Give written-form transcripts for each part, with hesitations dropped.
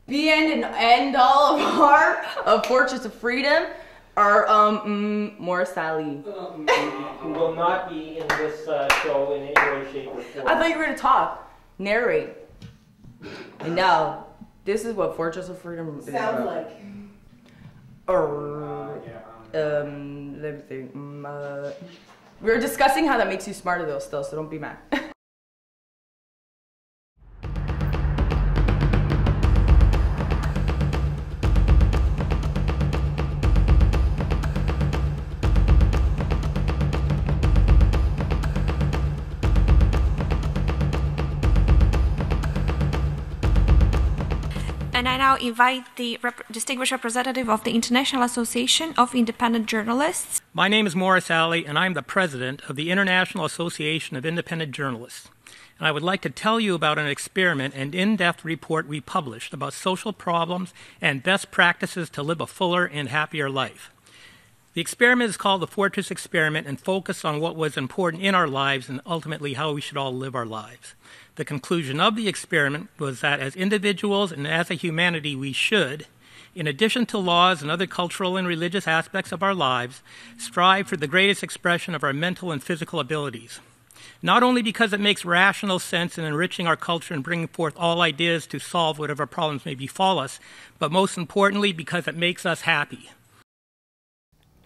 The end and end all of our Fortress of Freedom are more Sally. Who will not be in this show in any way, shape, or form. I thought you were gonna talk, narrate. And now, this is what Fortress of Freedom sounds like. Let me think. We were discussing how that makes you smarter though still, so don't be mad. And I now invite the distinguished representative of the International Association of Independent Journalists. My name is Morris Alley, and I'm the president of the International Association of Independent Journalists. And I would like to tell you about an experiment and in-depth report we published about social problems and best practices to live a fuller and happier life. The experiment is called the Fortress Experiment and focused on what was important in our lives and ultimately how we should all live our lives. The conclusion of the experiment was that as individuals and as a humanity, we should, in addition to laws and other cultural and religious aspects of our lives, strive for the greatest expression of our mental and physical abilities. Not only because it makes rational sense in enriching our culture and bringing forth all ideas to solve whatever problems may befall us, but most importantly because it makes us happy.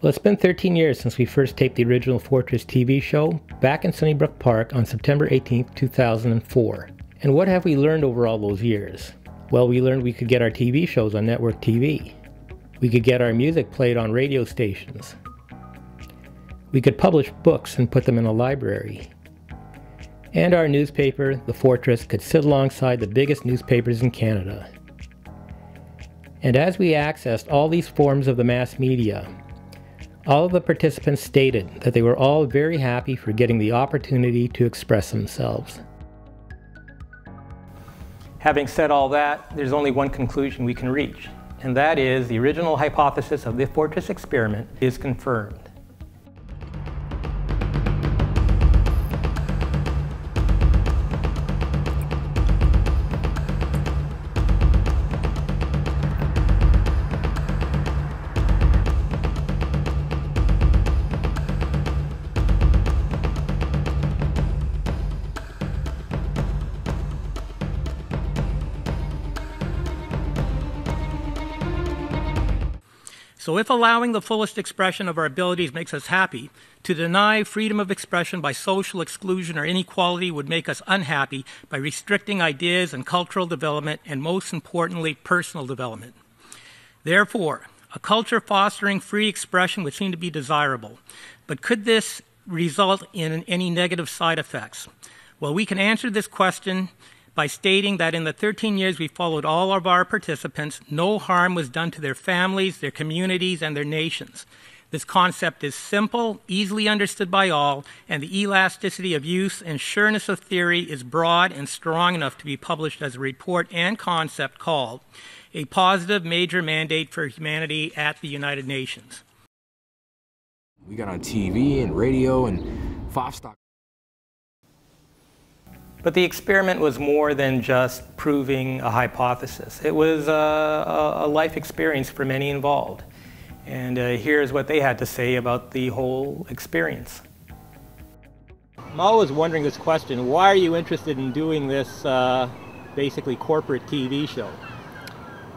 Well, it's been 13 years since we first taped the original Fortress TV show back in Sunnybrook Park on September 18, 2004. And what have we learned over all those years? Well, we learned we could get our TV shows on network TV. We could get our music played on radio stations. We could publish books and put them in a library. And our newspaper, The Fortress, could sit alongside the biggest newspapers in Canada. And as we accessed all these forms of the mass media, all of the participants stated that they were all very happy for getting the opportunity to express themselves. Having said all that, there's only one conclusion we can reach, and that is the original hypothesis of the Fortress experiment is confirmed. So if allowing the fullest expression of our abilities makes us happy, to deny freedom of expression by social exclusion or inequality would make us unhappy by restricting ideas and cultural development and, most importantly, personal development. Therefore, a culture fostering free expression would seem to be desirable. But could this result in any negative side effects? Well, we can answer this question by stating that in the 13 years we followed all of our participants, no harm was done to their families, their communities, and their nations. This concept is simple, easily understood by all, and the elasticity of use and sureness of theory is broad and strong enough to be published as a report and concept called A Positive Major Mandate for Humanity at the United Nations. We got on TV and radio and Fox. But the experiment was more than just proving a hypothesis. It was a life experience for many involved. And here's what they had to say about the whole experience. I'm always wondering this question, why are you interested in doing this basically corporate TV show?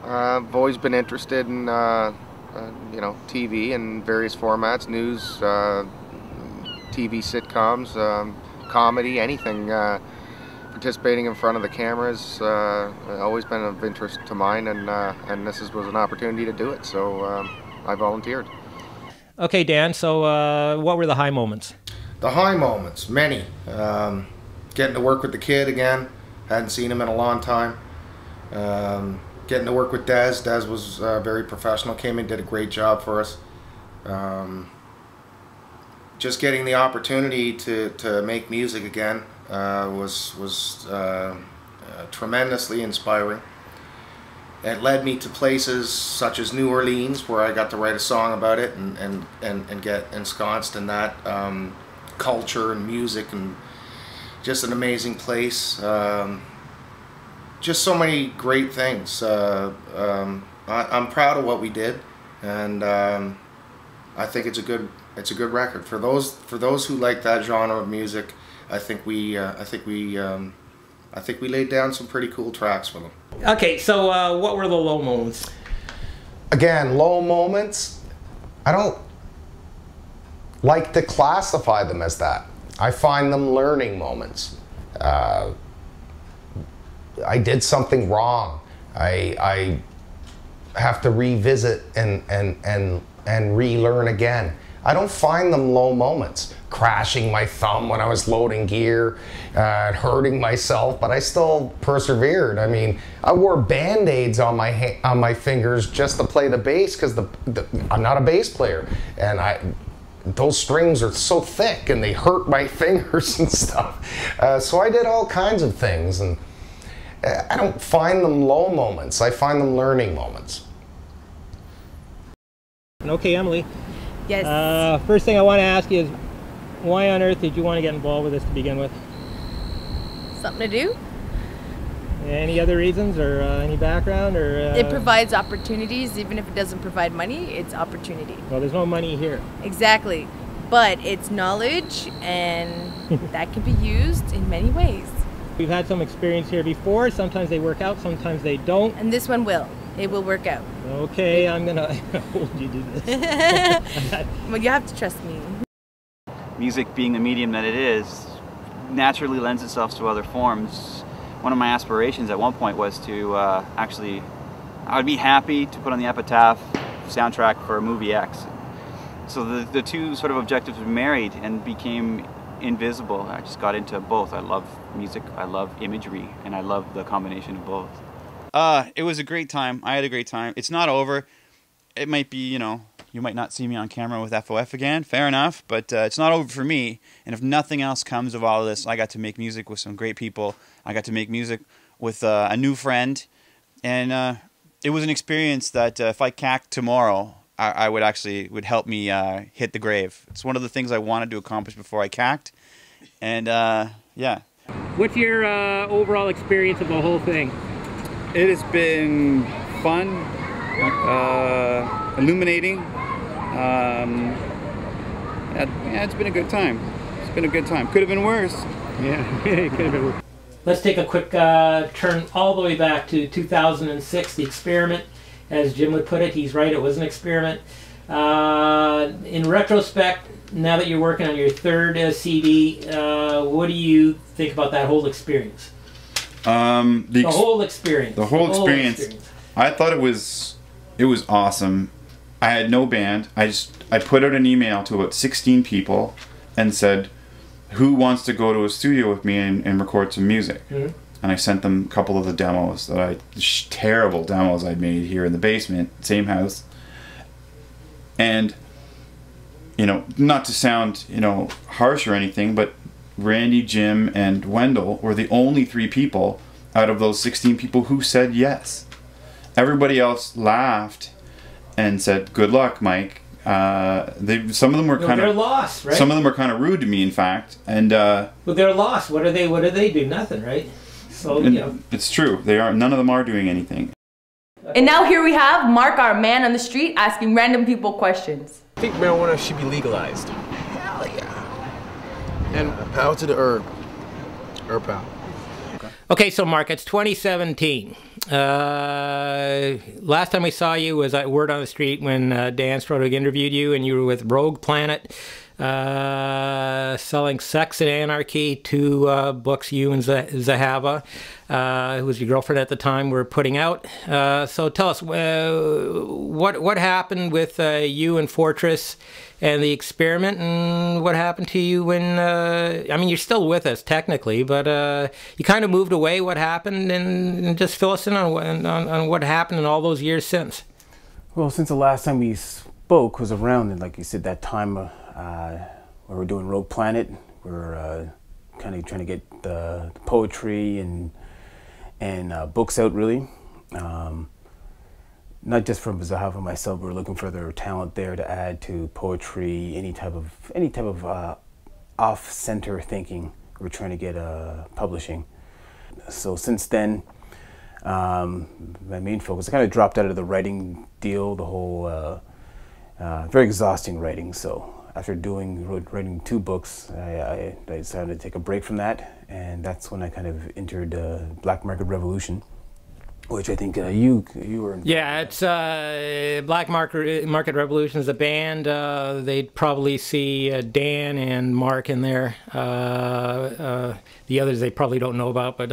I've always been interested in TV in various formats, news, TV sitcoms, comedy, anything. Participating in front of the cameras always been of interest to mine, and this was an opportunity to do it, so I volunteered. Okay, Dan, so what were the high moments? The high moments, many. Getting to work with the kid again, hadn't seen him in a long time. Getting to work with Des. Des was very professional, came in, did a great job for us. Just getting the opportunity to make music again was tremendously inspiring. It led me to places such as New Orleans, where I got to write a song about it and get ensconced in that culture and music, and just an amazing place. just so many great things. I'm proud of what we did, and I think it's a good record for those who like that genre of music. I think we laid down some pretty cool tracks for them. Okay, so what were the low moments? Again, low moments, I don't like to classify them as that. I find them learning moments. I did something wrong. I have to revisit and relearn again. I don't find them low moments. Crashing my thumb when I was loading gear, hurting myself, but I still persevered. I mean, I wore Band-Aids on my fingers just to play the bass because I'm not a bass player, and those strings are so thick and they hurt my fingers and stuff. So I did all kinds of things, and I don't find them low moments. I find them learning moments. Okay, Emily. Yes. First thing I want to ask you is, why on earth did you want to get involved with this to begin with? Something to do. Any other reasons or any background? Or It provides opportunities. Even if it doesn't provide money, it's opportunity. Well, there's no money here. Exactly. But it's knowledge, and that can be used in many ways. We've had some experience here before. Sometimes they work out, sometimes they don't. And this one will. It will work out. Okay, I'm going to hold you to this. Well, you have to trust me. Music, being the medium that it is, naturally lends itself to other forms. One of my aspirations at one point was to I would be happy to put on the Epitaph soundtrack for movie X. So the two sort of objectives were married and became invisible. I just got into both. I love music, I love imagery, and I love the combination of both. It was a great time. I had a great time. It's not over. It might be, you might not see me on camera with FOF again, fair enough, but it's not over for me. And if nothing else comes of all of this, I got to make music with some great people. I got to make music with a new friend. And it was an experience that if I cacked tomorrow, I would help me hit the grave. It's one of the things I wanted to accomplish before I cacked. And yeah. What's your overall experience of the whole thing? It has been fun, illuminating. Yeah, it's been a good time. It's been a good time. Could have been worse. Yeah, it could have been worse. Let's take a quick turn all the way back to 2006, the experiment. As Jim would put it, he's right, it was an experiment. In retrospect, now that you're working on your third CD, what do you think about that whole experience? The whole experience. The whole experience. I thought it was awesome. I had no band. I put out an email to about 16 people and said, who wants to go to a studio with me and record some music? Mm-hmm. And I sent them a couple of the demos terrible demos I'd made here in the basement, same house. And, not to sound, harsh or anything, but Randy, Jim, and Wendell were the only 3 people out of those 16 people who said yes. Everybody else laughed and said, "Good luck, Mike." Some of them were they're lost, right? Some of them were kind of rude to me, in fact, and. Well, they're lost. What do they do? Nothing, right? So it's true. None of them are doing anything. And now here we have Mark, our man on the street, asking random people questions. I think marijuana should be legalized. Hell yeah. And power to the herb. Herb power. Okay, so Mark, it's 2017. Last time we saw you was at Word on the Street when Dan Strodig interviewed you, and you were with Rogue Planet, selling Sex and Anarchy, 2 books you and Zahava, who was your girlfriend at the time, were putting out. So tell us, what happened with you and Fortress and the experiment, and what happened to you when, you're still with us technically, but you kind of moved away. What happened, and just fill us in on what happened in all those years since. Well, since the last time we spoke was around, and like you said, that time where we're doing Rogue Planet, we're kind of trying to get the poetry and books out, really. Not just from Zahava and myself, we're looking for their talent there to add to poetry, any type of off-center thinking. We're trying to get publishing. So since then, my main focus. I kind of dropped out of the writing deal, the whole very exhausting writing. So after writing 2 books, I decided to take a break from that, and that's when I kind of entered Black Market Revolution, which I think you were involved. Yeah, it's Black Market Revolution is a band. They'd probably see Dan and Mark in there. The others they probably don't know about, but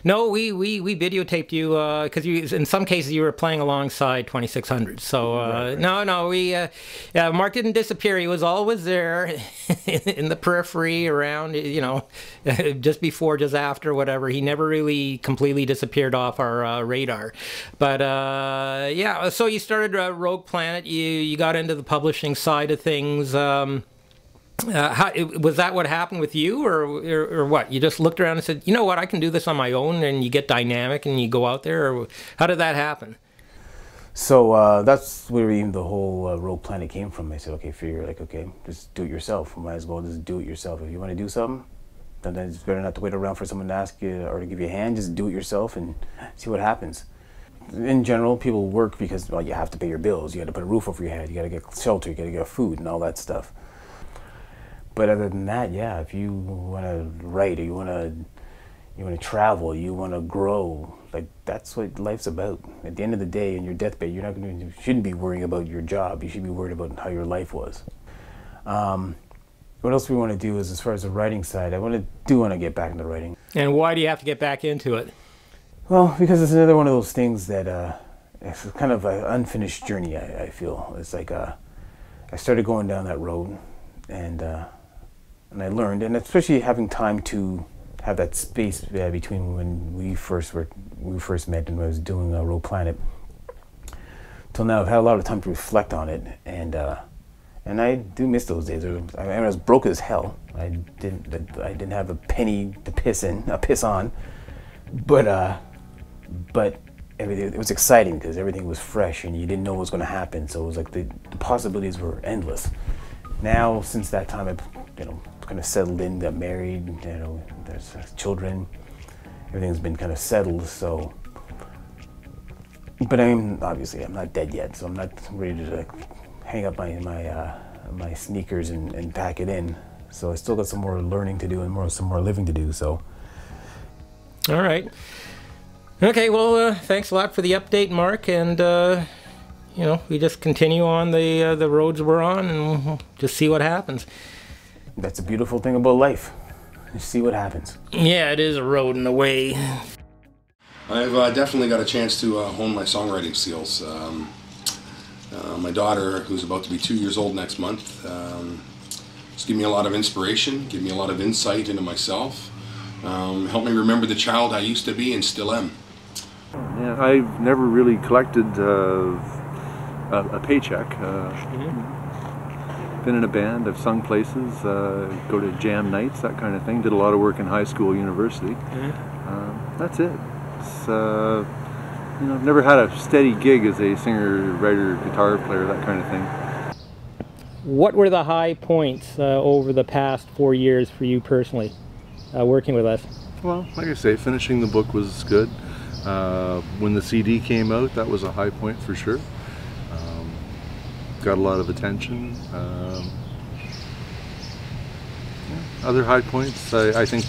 no, we videotaped you because you, in some cases, you were playing alongside 2600. So right. No, Mark didn't disappear. He was always there in the periphery, around, just before, just after, whatever. He never really completely disappeared off our radar. But yeah, so you started Rogue Planet. You got into the publishing side of things. Was that what happened with you, or what? You just looked around and said, you know what, I can do this on my own, and you get dynamic and you go out there, or how did that happen? So that's where even the whole Rogue Planet came from. I said, okay, just do it yourself. Might as well just do it yourself. If you want to do something, then it's better not to wait around for someone to ask you or to give you a hand. Just do it yourself and see what happens. In general, people work because, well, you have to pay your bills. You got to put a roof over your head. You got to get shelter. You got to get food and all that stuff. But other than that, yeah, if you want to write, or you want to travel, you want to grow, like, that's what life's about. At the end of the day, in your deathbed, you shouldn't be worrying about your job. You should be worried about how your life was. What else we want to do is, as far as the writing side, I want to get back into writing. And why do you have to get back into it? Well, because it's another one of those things that it's kind of an unfinished journey. I feel it's like I started going down that road, and I learned, and especially having time to have that space between when we first met and when I was doing Rogue Planet till now. I've had a lot of time to reflect on it, and I do miss those days. I was broke as hell. I didn't have a penny to piss on, but everything, it was exciting because everything was fresh and you didn't know what was going to happen. So it was like the possibilities were endless. Now, since that time, I've kind of settled in, got married, there's children, everything's been kind of settled, so. But I'm not dead yet, so I'm not ready to hang up my sneakers and pack it in. So I still got some more learning to do and some more living to do, so. All right. Okay, well, thanks a lot for the update, Mark, and we just continue on the roads we're on, and we'll just see what happens. That's a beautiful thing about life. You see what happens. Yeah, it is a road in a way. I've definitely got a chance to hone my songwriting skills. My daughter, who's about to be 2 years old next month, has given me a lot of inspiration, given me a lot of insight into myself, helped me remember the child I used to be and still am. Yeah, I've never really collected a paycheck. Been in a band, I've sung places, go to jam nights, that kind of thing. Did a lot of work in high school, university. That's it. It's, I've never had a steady gig as a singer, writer, guitar player, that kind of thing. What were the high points over the past 4 years for you personally, working with us? Well, like I say, finishing the book was good. When the CD came out, that was a high point for sure. Got a lot of attention. Other high points, I think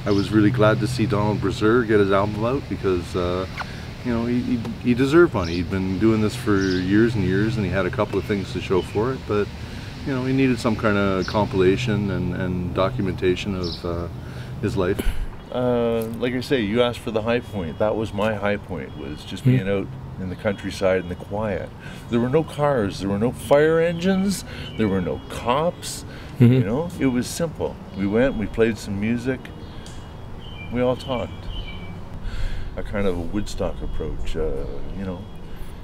I was really glad to see Donald Brazier get his album out because he deserved money. He'd been doing this for years and years, and he had a couple of things to show for it, but he needed some kind of compilation and documentation of his life. Like I say, you asked for the high point. That was my high point, was just being out in the countryside in the quiet. There were no cars, there were no fire engines, there were no cops, it was simple. We went, we played some music, we all talked. A kind of a Woodstock approach,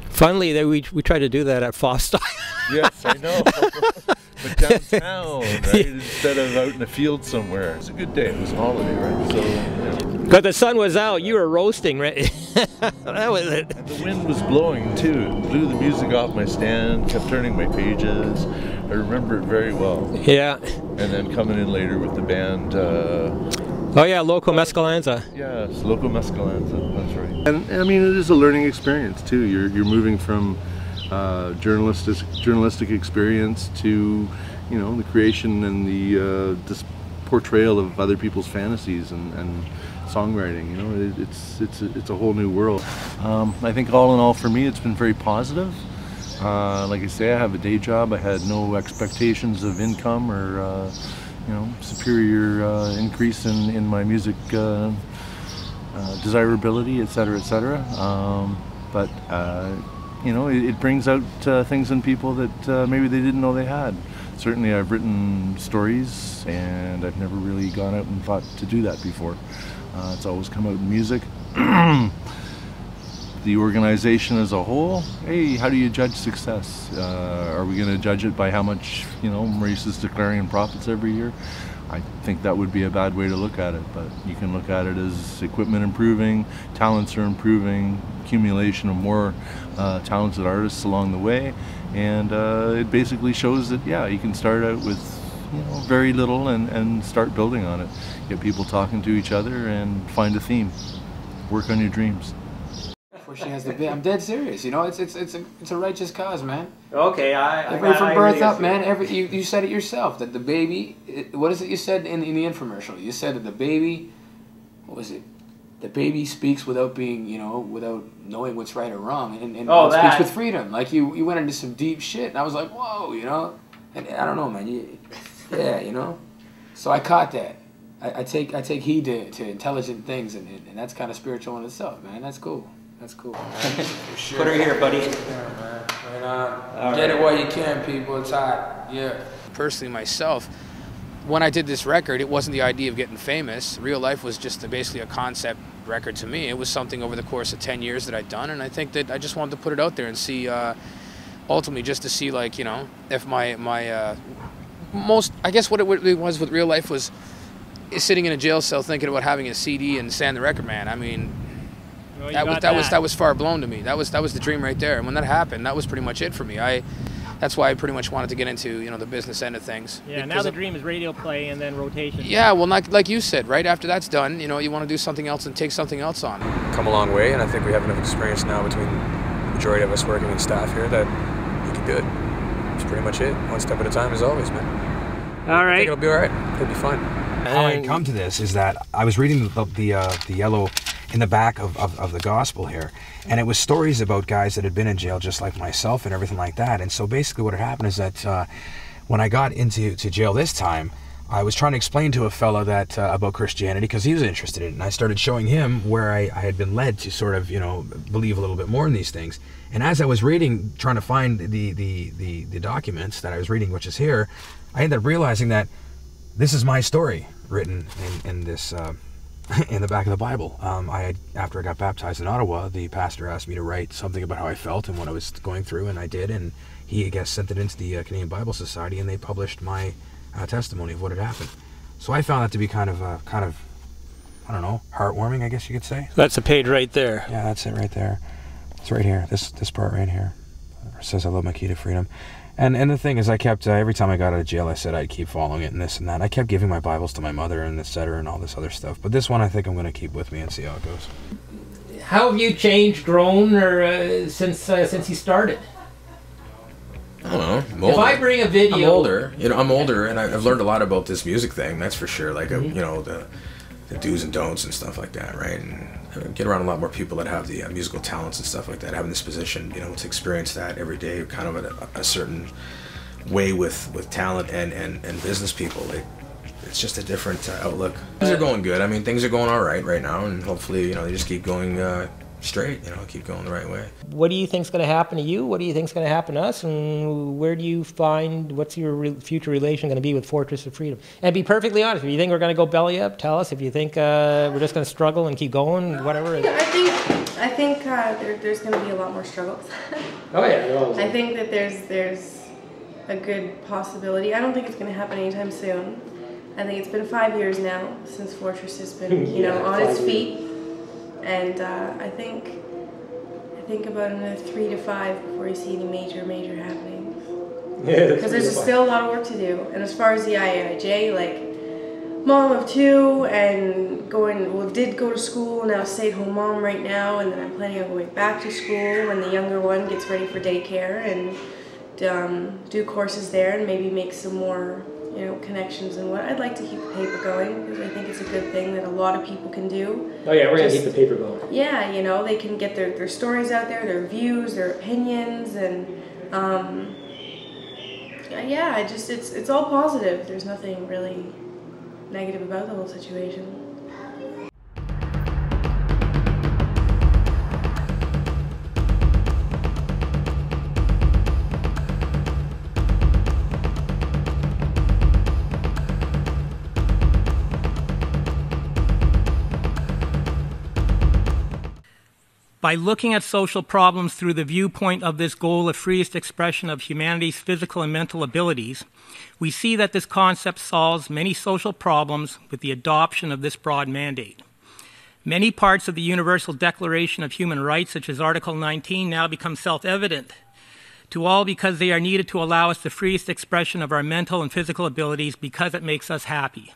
Finally, we tried to do that at Foster. Yes, I know. But downtown, right? Instead of out in the field somewhere. It was a good day. It was a holiday, right? So, But the sun was out. You were roasting, right? That was it. And the wind was blowing too. It blew the music off my stand. Kept turning my pages. I remember it very well. Yeah. And then coming in later with the band, Oh yeah, Loco Mescalanza. Yes, Loco Mescalanza, that's right. And I mean, it is a learning experience too. You're moving from journalistic experience to, you know, the creation and the portrayal of other people's fantasies and songwriting. You know, it's a whole new world. I think all in all, for me, it's been very positive. Like I say, I have a day job. I had no expectations of income or you know, superior increase in my music desirability, etc., etc. But you know, it brings out things in people that maybe they didn't know they had. Certainly, I've written stories, and I've never really gone out and thought to do that before. It's always come out in music. The organization as a whole, hey, how do you judge success? Are we going to judge it by how much, you know, Maurice is declaring in profits every year? I think that would be a bad way to look at it, but you can look at it as equipment improving, talents are improving, accumulation of more talented artists along the way, and it basically shows that, yeah, you can start out with, you know, very little and start building on it. Get people talking to each other and find a theme. Work on your dreams. She has the bit. I'm dead serious. You know, it's a righteous cause, man. Okay, from birth up, man. You said it yourself that the baby. What is it you said in the infomercial? You said that the baby. What was it? The baby speaks without being, you know, without knowing what's right or wrong, and speaks with freedom. Like you went into some deep shit, and I was like, whoa, you know. And I don't know, man. Yeah, you know. So I caught that. I take heed to intelligent things, and that's kind of spiritual in itself, man. That's cool. That's cool. Sure. Put her here, buddy. Yeah, man. Right on. Get it while you can, people. It's hot. Yeah. Personally, myself, when I did this record, it wasn't the idea of getting famous. Real Life was just basically a concept record to me. It was something over the course of 10 years that I'd done, and I think that I just wanted to put it out there and see, ultimately, just to see, like, you know, if my most, I guess what it really was with Real Life was sitting in a jail cell thinking about having a CD and Stan the Record Man. I mean, that was far blown to me. That was the dream right there. And when that happened, that was pretty much it for me. That's why I pretty much wanted to get into, you know, the business end of things. Yeah, now the dream is radio play and then rotation. Yeah, well, like you said, right after that's done, you know, you want to do something else and take something else on. Come a long way, and I think we have enough experience now between the majority of us working in staff here that we can do it. That's pretty much it. One step at a time, as always, man. All right. I think it'll be all right. It'll be fine. How I come to this is that I was reading the yellow in the back of the gospel here, and it was stories about guys that had been in jail just like myself and everything like that. And so basically what had happened is that when I got into jail this time, I was trying to explain to a fella that about Christianity, because he was interested in it, and I started showing him where I had been led to sort of, you know, believe a little bit more in these things. And as I was reading, trying to find the documents that I was reading, which is here, I ended up realizing that this is my story written in this in the back of the Bible. After I got baptized in Ottawa, the pastor asked me to write something about how I felt and what I was going through, and I did, and he, I guess, sent it into the Canadian Bible Society, and they published my testimony of what had happened. So I found that to be kind of, I don't know, heartwarming, I guess you could say. That's a page right there. Yeah, that's it right there. It's right here, this part right here. It says, I love my key to freedom. And the thing is, I kept, every time I got out of jail, I said I'd keep following it and this and that. I kept giving my Bibles to my mother and et cetera and all this other stuff. But this one I think I'm going to keep with me and see how it goes. How have you changed, grown, or since you started? I don't know. I'm older. If I bring a video... I'm older. You know, I'm older, and I've learned a lot about this music thing, that's for sure. Like, you know, the do's and don'ts and stuff like that, right? And I get around a lot more people that have the musical talents and stuff like that, having this position, you know, to experience that every day, kind of at a certain way with talent and business people. It's just a different outlook. Things are going good. I mean, things are going all right now, and hopefully, you know, they just keep going straight, you know, keep going the right way. What do you think's going to happen to you? What do you think's going to happen to us? And where do you find, what's your future relation going to be with Fortress of Freedom? And be perfectly honest, if you think we're going to go belly up, tell us. If you think we're just going to struggle and keep going, whatever. I think there's going to be a lot more struggles. Oh yeah. I think that there's a good possibility. I don't think it's going to happen anytime soon. I think it's been 5 years now since Fortress has been, you know, on its feet. And I think about another 3 to 5 before you see any major happenings. Yeah, because there's still a lot of work to do. And as far as the IAIJ, like, mom of 2 and did go to school, now stay-at-home mom right now, and then I'm planning on going back to school when the younger one gets ready for daycare and do courses there and maybe make some more, you know, connections and what. I'd like to keep the paper going because I think it's a good thing that a lot of people can do. Oh yeah, we're going to keep the paper going. Yeah, you know, they can get their stories out there, their views, their opinions, and yeah, it's all positive. There's nothing really negative about the whole situation. By looking at social problems through the viewpoint of this goal of freest expression of humanity's physical and mental abilities, we see that this concept solves many social problems with the adoption of this broad mandate. Many parts of the Universal Declaration of Human Rights, such as Article 19, now become self-evident to all because they are needed to allow us the freest expression of our mental and physical abilities because it makes us happy.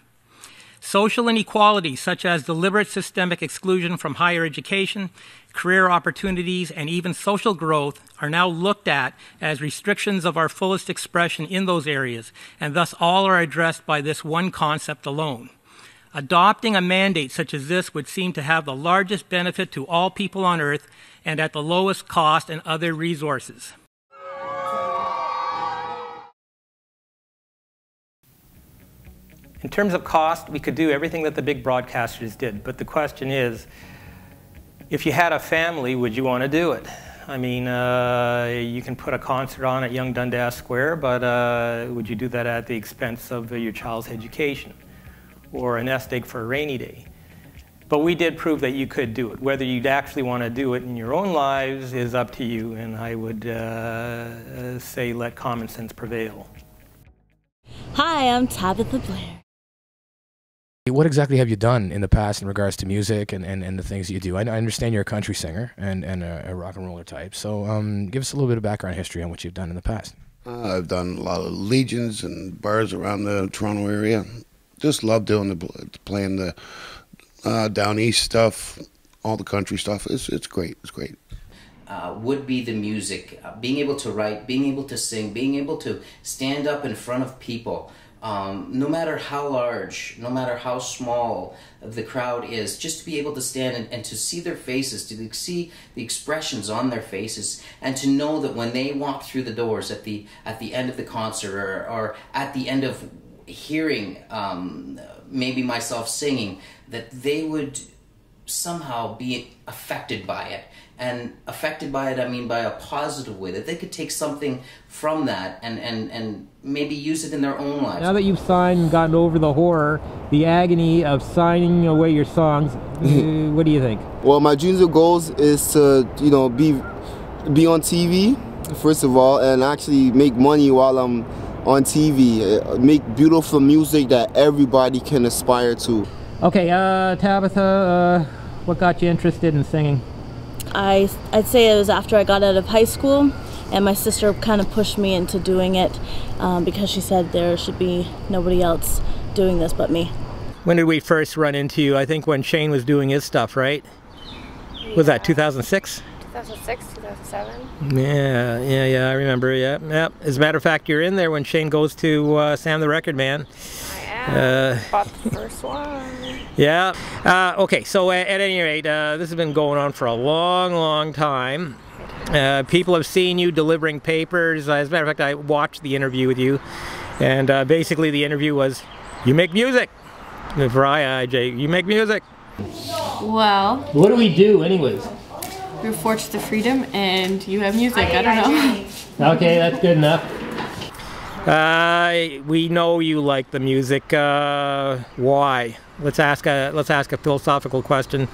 Social inequalities, such as deliberate systemic exclusion from higher education, career opportunities, and even social growth, are now looked at as restrictions of our fullest expression in those areas, and thus all are addressed by this one concept alone. Adopting a mandate such as this would seem to have the largest benefit to all people on Earth and at the lowest cost and other resources. In terms of cost, we could do everything that the big broadcasters did, but the question is, if you had a family, would you want to do it? I mean, you can put a concert on at Young Dundas Square, but would you do that at the expense of your child's education? Or a nest egg for a rainy day? But we did prove that you could do it. Whether you'd actually want to do it in your own lives is up to you, and I would say let common sense prevail. Hi, I'm Tabitha Blair. What exactly have you done in the past in regards to music and the things that you do? I understand you're a country singer and a rock and roller type, so give us a little bit of background history on what you've done in the past. I've done a lot of legions and bars around the Toronto area. Just love doing playing the down east stuff, all the country stuff. It's great. It's great. Would be the music, being able to write, being able to sing, being able to stand up in front of people. No matter how large, no matter how small the crowd is, just to be able to stand and to see their faces, to see the expressions on their faces, and to know that when they walk through the doors at the end of the concert or at the end of hearing maybe myself singing, that they would somehow be affected by it. And affected by it, I mean by a positive way, that they could take something from that and maybe use it in their own lives. Now that you've signed and gotten over the horror, the agony of signing away your songs, what do you think? Well, my dreams and goals is to, you know, be on TV, first of all, and actually make money while I'm on TV. Make beautiful music that everybody can aspire to. Okay, Tabitha, what got you interested in singing? I'd say it was after I got out of high school, and my sister kind of pushed me into doing it because she said there should be nobody else doing this but me. When did we first run into you? I think when Shane was doing his stuff, right? Yeah. Was that 2006? 2006, 2007. Yeah, I remember, yeah. As a matter of fact, you're in there when Shane goes to Sam the Record Man. I am. Bought the first one. Yeah. Okay, so at any rate, this has been going on for a long time. People have seen you delivering papers. As a matter of fact, I watched the interview with you, and basically the interview was, you make music. For IIJ, you make music. Well. What do we do anyways? We're forged to freedom and you have music, I don't know. Okay, that's good enough. We know you like the music. Why? Let's ask a philosophical question.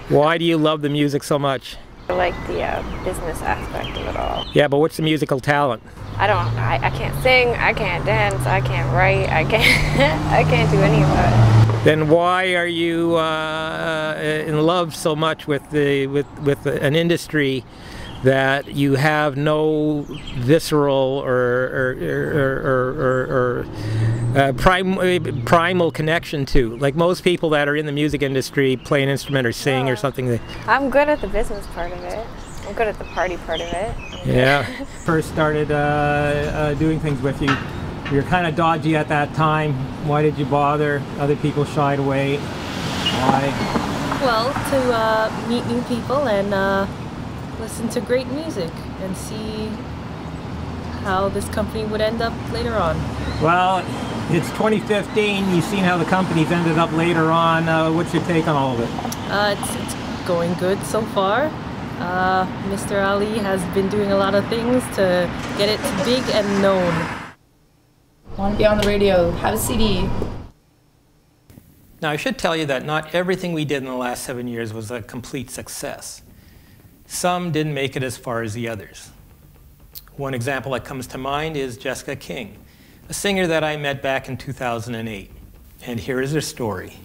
Why do you love the music so much? I like the business aspect of it all. Yeah, but what's the musical talent? I can't sing, I can't dance, I can't write, I can't do any of that. Then why are you in love so much with an industry that you have no visceral or primal connection to, like most people that are in the music industry, play an instrument or sing or something. I'm good at the business part of it. I'm good at the party part of it. Yeah. First started doing things with you, you were kind of dodgy at that time. Why did you bother? Other people shied away. Why? Well, to meet new people and listen to great music and see how this company would end up later on. Well, it's 2015. You've seen how the company's ended up later on. What's your take on all of it? It's going good so far. Mr. Ali has been doing a lot of things to get it big and known. Want to be on the radio, have a CD. Now, I should tell you that not everything we did in the last 7 years was a complete success. Some didn't make it as far as the others. One example that comes to mind is Jessica King, a singer that I met back in 2008. And here is her story.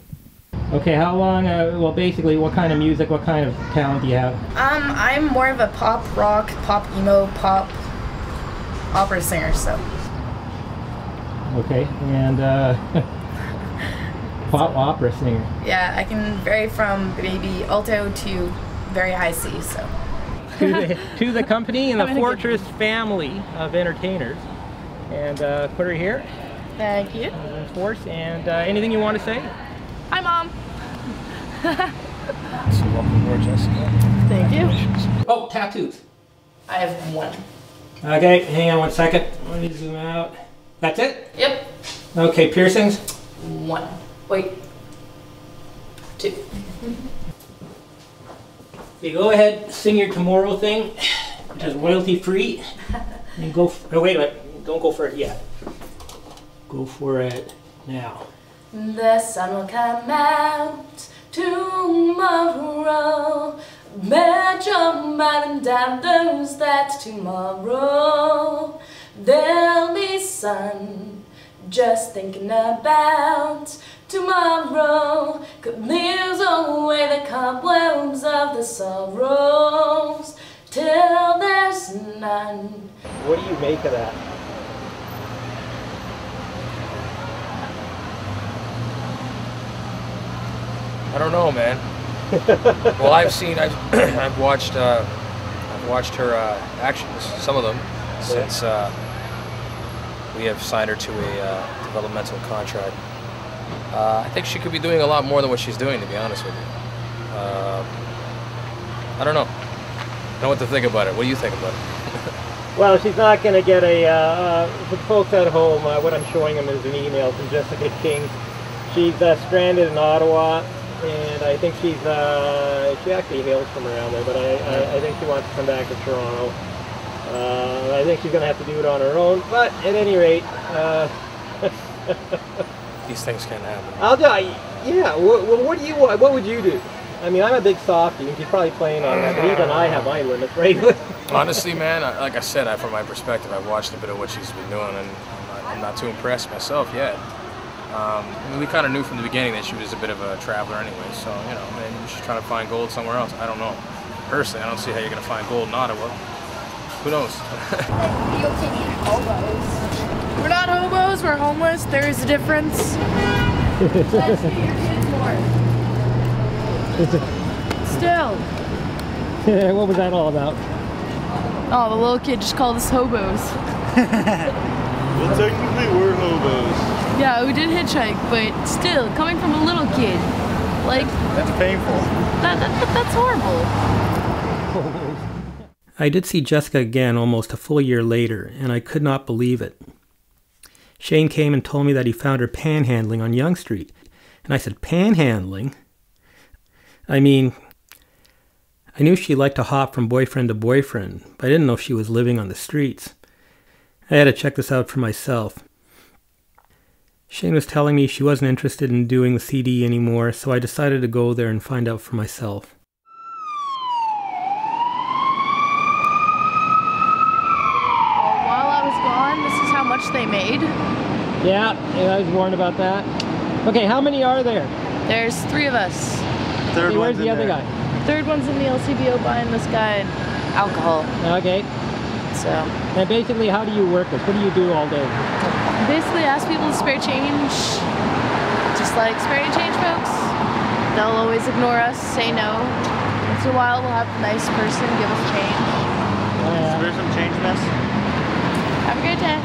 Okay, how long, well basically what kind of music, what kind of talent do you have? I'm more of a pop rock, pop emo, pop opera singer, so. Okay, and pop opera singer. Yeah, I can vary from maybe alto to very high C, so. to the company and the Fortress family of entertainers. And put her here. Thank you. Of course, and anything you want to say? Hi, Mom. So welcome aboard, Jessica. Thank you. Oh, tattoos. I have one. Okay, hang on 1 second. Let me zoom out. That's it? Yep. Okay, piercings? One. Wait. Two. Okay, go ahead, sing your Tomorrow thing, which is royalty free. And go. Oh, wait a minute. Don't go for it yet. Go for it now. The sun will come out tomorrow. Bet your mind and dollars that tomorrow there'll be sun. Just thinking about tomorrow clears away the cobwebs of the sorrows till there's none. What do you make of that? I don't know, man. Well, I've watched her actions, some of them, since we have signed her to a developmental contract. I think she could be doing a lot more than what she's doing, to be honest with you. I don't know. I don't know what to think about it. What do you think about it? Well, she's not going to get for folks at home, what I'm showing them is an email from Jessica King. She's stranded in Ottawa, and I think she actually hails from around there, but I think she wants to come back to Toronto. I think she's going to have to do it on her own, but at any rate, these things can happen. I'll tell you, yeah, what would you do? I mean, I'm a big softie, and she's probably playing on that, but even I have my limits, right? Honestly, man, like I said, from my perspective, I've watched a bit of what she's been doing, and I'm not too impressed myself yet. We kind of knew from the beginning that she was a bit of a traveler anyway, so, you know, maybe she's trying to find gold somewhere else. I don't know. Personally, I don't see how you're going to find gold in Ottawa. Who knows? We're not hobos, we're homeless. There is a difference. Let's do your kids more. Still. What was that all about? Oh, the little kid just called us hobos. Well, technically we're hobos. Yeah, we did hitchhike, but still, coming from a little kid, like... That's painful. That's horrible. I did see Jessica again almost a full year later, and I could not believe it. Shane came and told me that he found her panhandling on Yonge Street. And I said, panhandling? I mean, I knew she liked to hop from boyfriend to boyfriend, but I didn't know she was living on the streets. I had to check this out for myself. Shane was telling me she wasn't interested in doing the CD anymore, so I decided to go there and find out for myself. They made. Yeah, I was warned about that. Okay, how many are there? There's 3 of us. Where's the other guy? Third one's in the LCBO buying this guy. alcohol. Okay. So. And basically, how do you work this? What do you do all day? Basically ask people to spare change, just like spare change folks. They'll always ignore us, say no. Once in a while we'll have a nice person give us change. Spare some change, miss? Have a great day.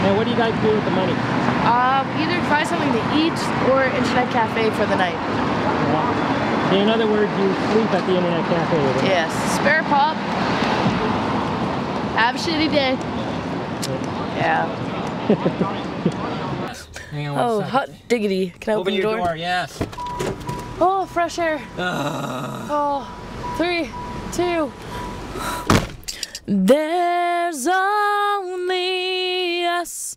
And what do you guys do with the money? We either buy something to eat or internet cafe for the night. In other words, you sleep at the internet cafe. Right? Yes, spare pop. Have a shitty day. Yeah. Hang on Oh, one second. hot diggity. Can I open your your door? yes. Oh, fresh air. Oh, 3, 2. There's only us.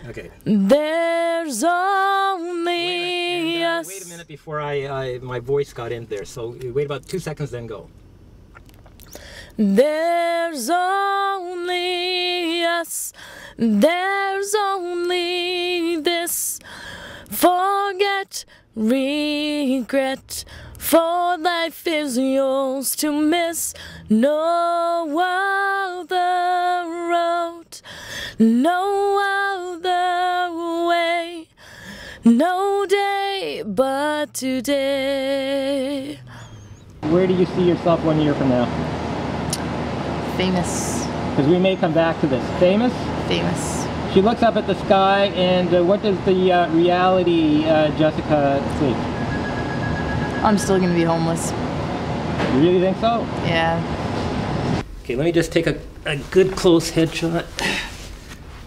Okay. There's only us. Wait a minute before my voice got in there. So wait about 2 seconds, then go. There's only us. There's only this. Forget, regret. For life is yours to miss. No other road, no other way, no day but today. Where do you see yourself 1 year from now? Famous. Because we may come back to this. Famous? Famous. She looks up at the sky, and what does the reality Jessica see? I'm still gonna be homeless. You really think so? Yeah. Okay, let me just take a good close headshot.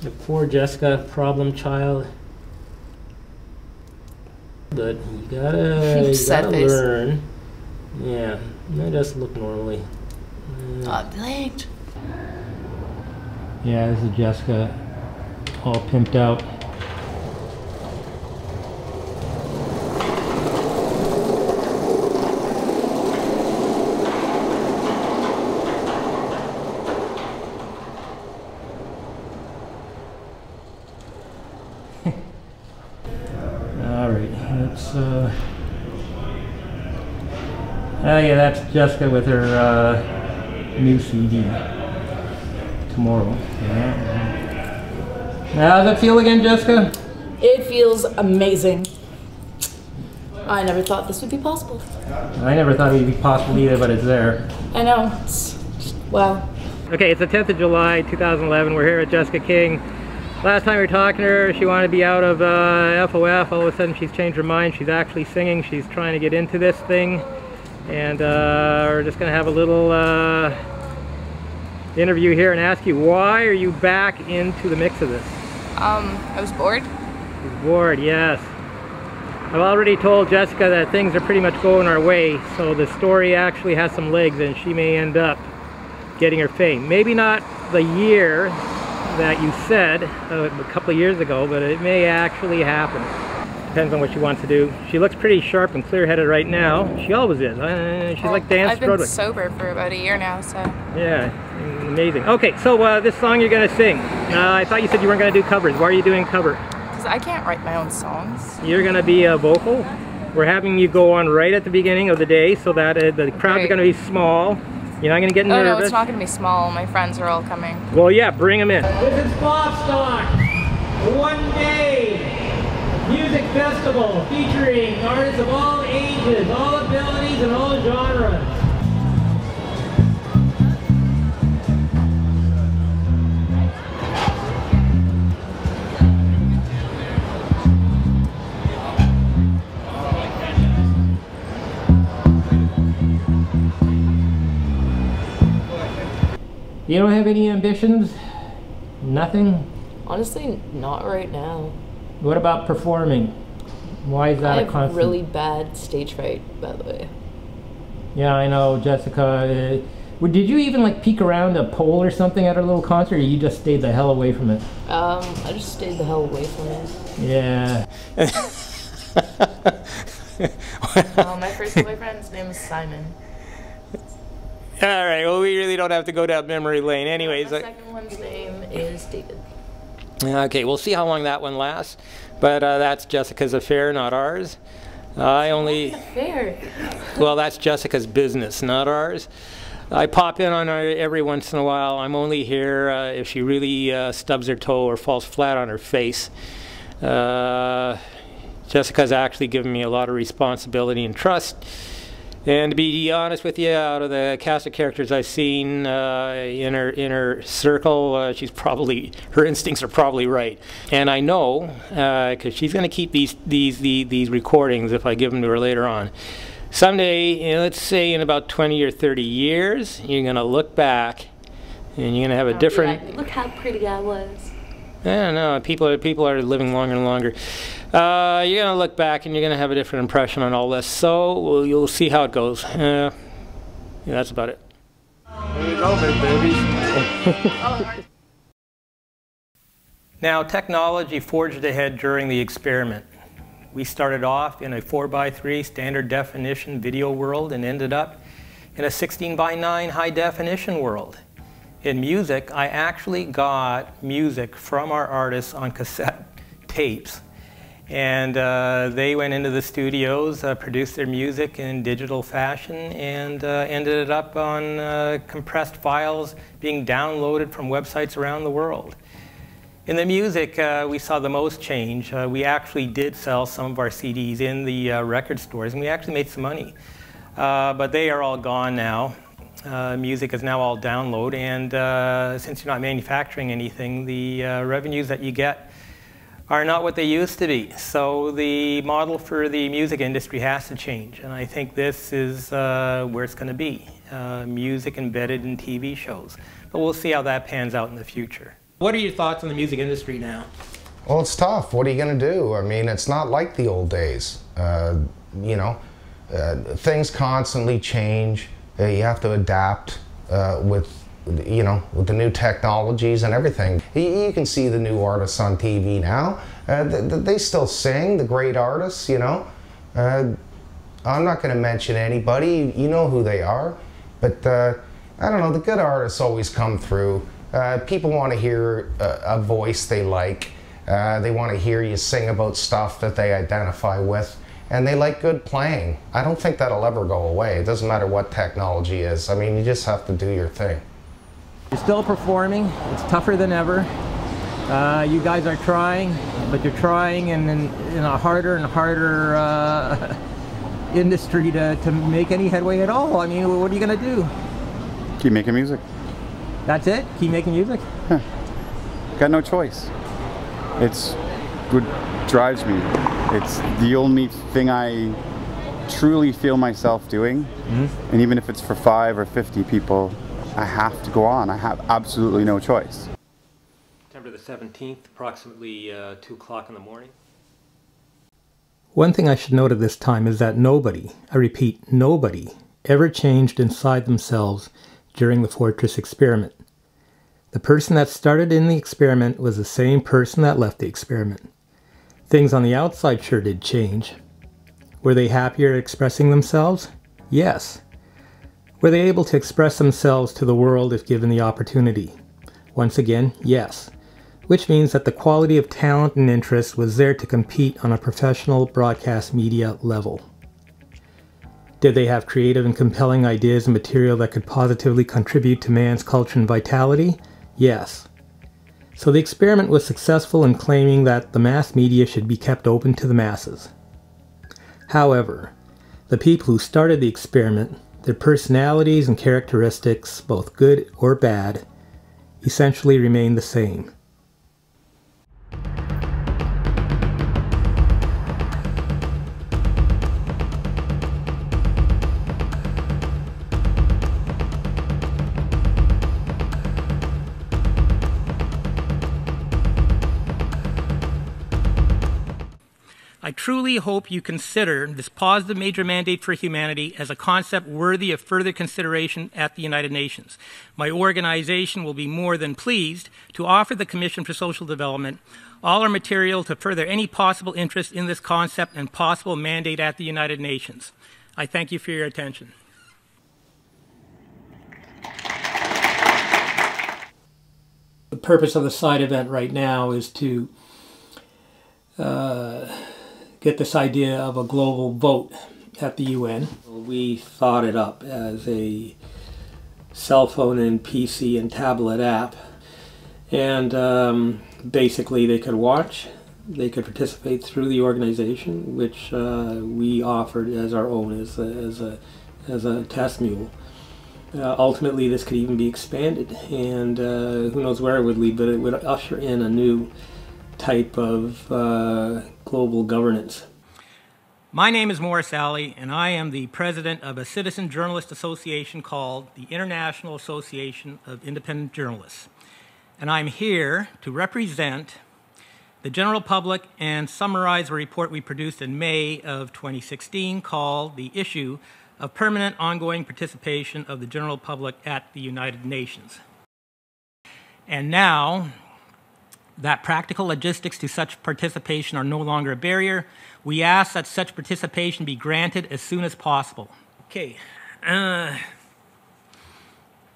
The poor Jessica, problem child. But you gotta learn. Yeah, no, just look normally. Blinked. Yeah, this is Jessica, all pimped out. Oh yeah, that's Jessica with her new CD tomorrow. Yeah. How does it feel again, Jessica? It feels amazing. I never thought this would be possible. I never thought it would be possible either, but it's there. I know. It's wow. Okay, it's the 10th of July, 2011. We're here with Jessica King. Last time we were talking to her, she wanted to be out of FOF. All of a sudden she's changed her mind. She's actually singing. She's trying to get into this thing. And we're just going to have a little interview here and ask you, why are you back into the mix of this? I was bored. She's bored, yes. I've already told Jessica that things are pretty much going our way, so the story actually has some legs and she may end up getting her fame. Maybe not the year that you said a couple of years ago, but it may actually happen. Depends on what she wants to do. She looks pretty sharp and clear-headed right now. She always is. She's like Dan I've been Strodwick. sober for about a year now, so. Yeah, amazing. Okay, so this song you're going to sing. I thought you said you weren't going to do covers. Why are you doing cover? Because I can't write my own songs. You're going to be a vocal. We're having you go on right at the beginning of the day so that the crowds are going to be small. You're not going to get nervous. Oh no, it's not going to be small. My friends are all coming. Well, yeah, bring them in. This is Flopstock, one day music festival featuring artists of all ages, all abilities, and all genres. You don't have any ambitions? Nothing? Honestly, not right now. What about performing? Why is that I a have constant? really bad stage fright, by the way. Yeah, I know, Jessica. Did you even like peek around a pole or something at our little concert, or you just stayed the hell away from it? I just stayed the hell away from it. Yeah. My first boyfriend's name is Simon. All right, well, we really don't have to go down memory lane. Anyways. My second one's name is David. Okay, we'll see how long that one lasts. But that's Jessica's affair, not ours. I only... Fair. Well, that's Jessica's business, not ours. I pop in on her every once in a while. I'm only here if she really stubs her toe or falls flat on her face. Jessica's actually given me a lot of responsibility and trust. And to be honest with you, out of the cast of characters I've seen in her circle, her instincts are probably right. And I know, because she's going to keep these recordings if I give them to her later on. Someday, let's say in about 20 or 30 years, you're going to look back and you're going to have a different... Like, look how pretty I was. I don't know. People are living longer and longer. You're going to look back and you're going to have a different impression on all this. So you'll see how it goes. Yeah, that's about it. There you go, big babies. Now, technology forged ahead during the experiment. We started off in a 4:3 standard definition video world and ended up in a 16:9 high definition world. In music, I actually got music from our artists on cassette tapes. And they went into the studios, produced their music in digital fashion, and ended up on compressed files being downloaded from websites around the world. In the music, we saw the most change. We actually did sell some of our CDs in the record stores, and we actually made some money. But they are all gone now. Music is now all download, and since you're not manufacturing anything, the revenues that you get are not what they used to be. So the model for the music industry has to change, and I think this is where it's going to be, music embedded in TV shows. But we'll see how that pans out in the future. What are your thoughts on the music industry now? Well, it's tough. What are you going to do? I mean, it's not like the old days. You know, things constantly change. You have to adapt with the new technologies and everything. You can see the new artists on TV now. They still sing, the great artists, you know. I'm not going to mention anybody. You know who they are. But, I don't know, the good artists always come through. People want to hear a voice they like. They want to hear you sing about stuff that they identify with. And they like good playing. I don't think that'll ever go away. It doesn't matter what technology is. I mean, you just have to do your thing. You're still performing. It's tougher than ever. You guys are trying, but you're trying in a harder and harder industry to make any headway at all. I mean, what are you going to do? Keep making music. That's it? Keep making music? Huh. Got no choice. It's what drives me. It's the only thing I truly feel myself doing. Mm-hmm. And even if it's for 5 or 50 people, I have to go on. I have absolutely no choice. September the 17th, approximately 2 o'clock in the morning. One thing I should note at this time is that nobody, I repeat, nobody, ever changed inside themselves during the Fortress experiment. The person that started in the experiment was the same person that left the experiment. Things on the outside sure did change. Were they happier at expressing themselves? Yes. Were they able to express themselves to the world if given the opportunity? Once again, yes. Which means that the quality of talent and interest was there to compete on a professional broadcast media level. Did they have creative and compelling ideas and material that could positively contribute to man's culture and vitality? Yes. So the experiment was successful in claiming that the mass media should be kept open to the masses. However, the people who started the experiment, their personalities and characteristics, both good or bad, essentially remained the same. I truly hope you consider this positive major mandate for humanity as a concept worthy of further consideration at the United Nations. My organization will be more than pleased to offer the Commission for Social Development all our material to further any possible interest in this concept and possible mandate at the United Nations. I thank you for your attention. The purpose of the side event right now is to get this idea of a global vote at the UN. We thought it up as a cell phone and PC and tablet app. And basically they could watch, they could participate through the organization, which we offered as our own, as a test mule. Ultimately, this could even be expanded, and who knows where it would lead, but it would usher in a new type of global governance. My name is Morris Alley, and I am the president of a citizen journalist association called the International Association of Independent Journalists. And I'm here to represent the general public and summarize a report we produced in May of 2016 called The Issue of Permanent Ongoing Participation of the General Public at the United Nations. And now that practical logistics to such participation are no longer a barrier, we ask that such participation be granted as soon as possible. Okay, now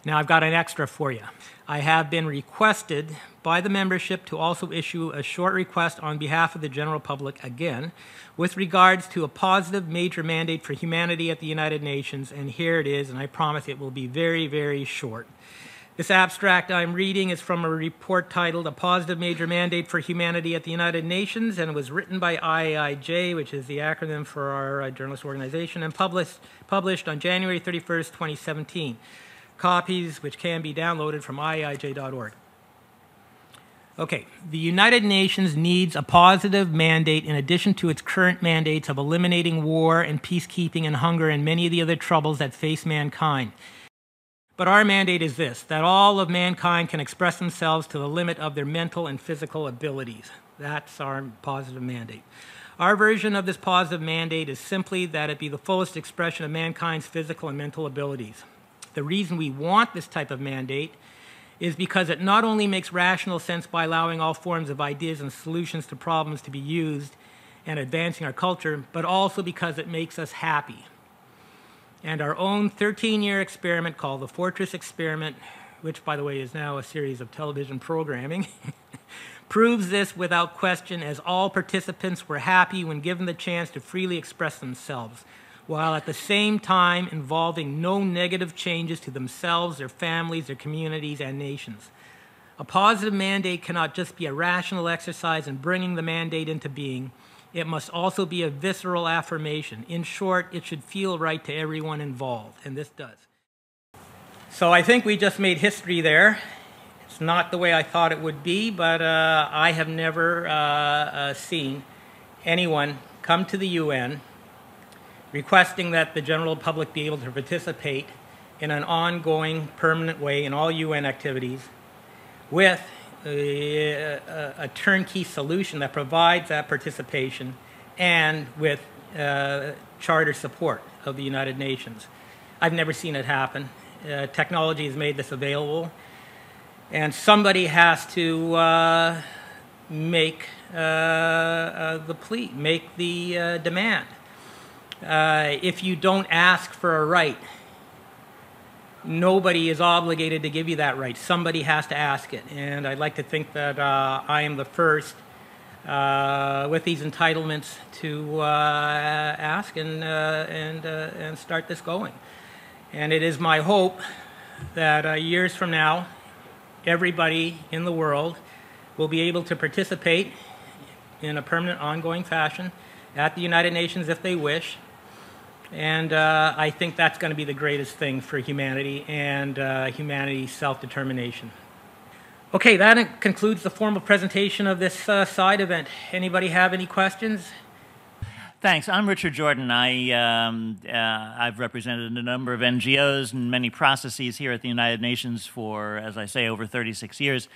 I've got an extra for you. I have been requested by the membership to also issue a short request on behalf of the general public again with regards to a positive major mandate for humanity at the United Nations, and here it is, and I promise it will be very, very short. This abstract I'm reading is from a report titled A Positive Major Mandate for Humanity at the United Nations, and it was written by IAIJ, which is the acronym for our journalist organization, and published on January 31st, 2017. Copies which can be downloaded from IAIJ.org. Okay, the United Nations needs a positive mandate in addition to its current mandates of eliminating war and peacekeeping and hunger and many of the other troubles that face mankind. But our mandate is this, that all of mankind can express themselves to the limit of their mental and physical abilities. That's our positive mandate. Our version of this positive mandate is simply that it be the fullest expression of mankind's physical and mental abilities. The reason we want this type of mandate is because it not only makes rational sense by allowing all forms of ideas and solutions to problems to be used and advancing our culture, but also because it makes us happy. And our own 13-year experiment called the Fortress Experiment, which by the way is now a series of television programming, proves this without question, as all participants were happy when given the chance to freely express themselves, while at the same time involving no negative changes to themselves, their families, their communities, and nations. A positive mandate cannot just be a rational exercise in bringing the mandate into being. It must also be a visceral affirmation. In short, it should feel right to everyone involved, and this does. So I think we just made history there. It's not the way I thought it would be, but I have never seen anyone come to the UN requesting that the general public be able to participate in an ongoing, permanent way in all UN activities with a turnkey solution that provides that participation and with charter support of the United Nations. I've never seen it happen. Technology has made this available, and somebody has to make the plea, make the demand. If you don't ask for a right, nobody is obligated to give you that right. Somebody has to ask it, and I'd like to think that I am the first with these entitlements to ask and start this going. And it is my hope that years from now, everybody in the world will be able to participate in a permanent, ongoing fashion at the United Nations if they wish. And I think that's going to be the greatest thing for humanity and humanity's self-determination. Okay, that concludes the formal presentation of this side event. Anybody have any questions? Thanks. I'm Richard Jordan. I've represented a number of NGOs and many processes here at the United Nations for, as I say, over 36 years.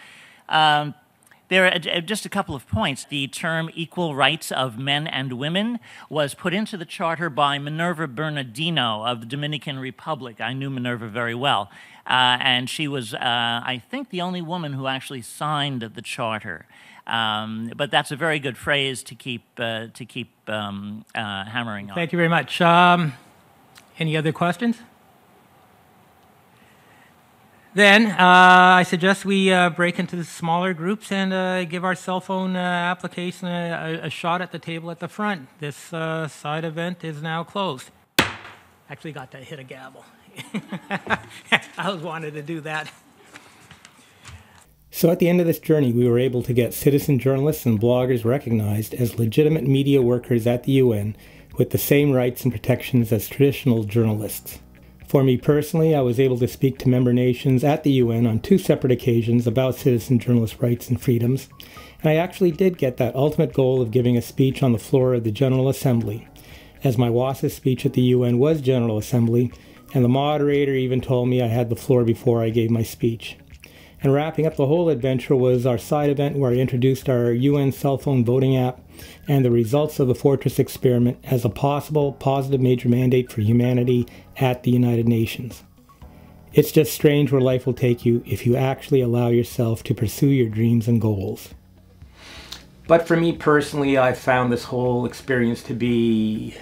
There are just a couple of points. The term equal rights of men and women was put into the charter by Minerva Bernardino of the Dominican Republic. I knew Minerva very well. And she was, I think, the only woman who actually signed the charter. But that's a very good phrase to keep hammering on. Thank you very much. Any other questions? Then I suggest we break into the smaller groups and give our cell phone application a shot at the table at the front. This side event is now closed. Actually got to hit a gavel. I always wanted to do that. So at the end of this journey, we were able to get citizen journalists and bloggers recognized as legitimate media workers at the UN with the same rights and protections as traditional journalists. For me personally, I was able to speak to member nations at the UN on 2 separate occasions about citizen journalist rights and freedoms, and I actually did get that ultimate goal of giving a speech on the floor of the General Assembly, as my WASA speech at the UN was General Assembly, and the moderator even told me I had the floor before I gave my speech. And wrapping up the whole adventure was our side event where I introduced our UN cell phone voting app and the results of the Fortress experiment as a possible positive major mandate for humanity at the United Nations. It's just strange where life will take you if you actually allow yourself to pursue your dreams and goals. But for me personally, I found this whole experience to be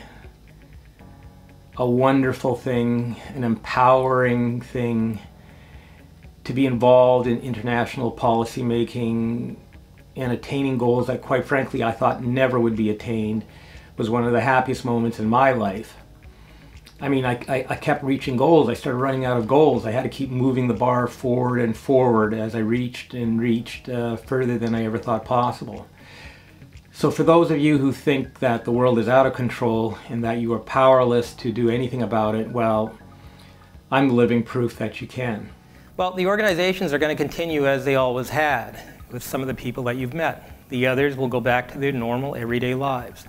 a wonderful thing, an empowering thing, to be involved in international policy making and attaining goals that, quite frankly, I thought never would be attained, was one of the happiest moments in my life. I mean, I kept reaching goals. I started running out of goals. I had to keep moving the bar forward and forward as I reached and reached further than I ever thought possible. So for those of you who think that the world is out of control and that you are powerless to do anything about it, well, I'm living proof that you can. Well, the organizations are going to continue as they always had, with some of the people that you've met. The others will go back to their normal, everyday lives.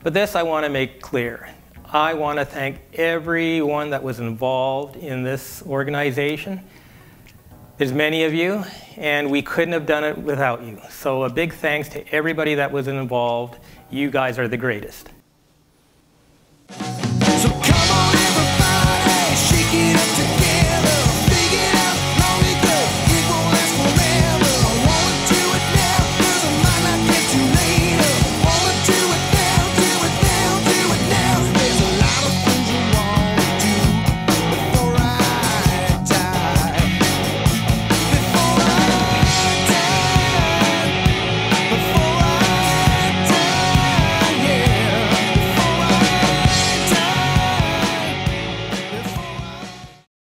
But this I want to make clear. I want to thank everyone that was involved in this organization. There's many of you, and we couldn't have done it without you. So a big thanks to everybody that was involved. You guys are the greatest.